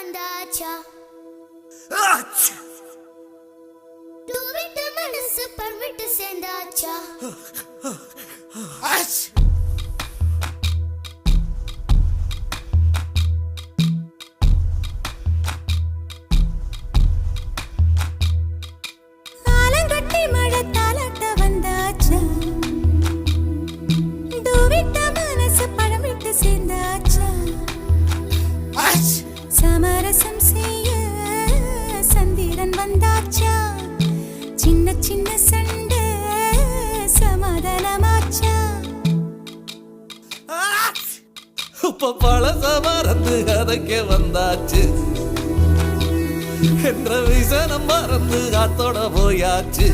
வந்தாச்சா தூவிட்டு மனசு பண்விட்டு சேர்ந்தாச்சா ஆலங்கட்டி மழை தாலாட்ட வந்தாச்சா தூவிட்ட மனசு பழம் விட்டு சேர்ந்தாச்சா சமரசம் செய்ய சந்திரன் வந்தாச்சா சின்ன சின்ன சண்டை சமாதானமாச்சா இப்ப பழச மறந்து கதைக்க வந்தாச்சு என்ற விசனம் மறந்து காத்தோட போயாச்சு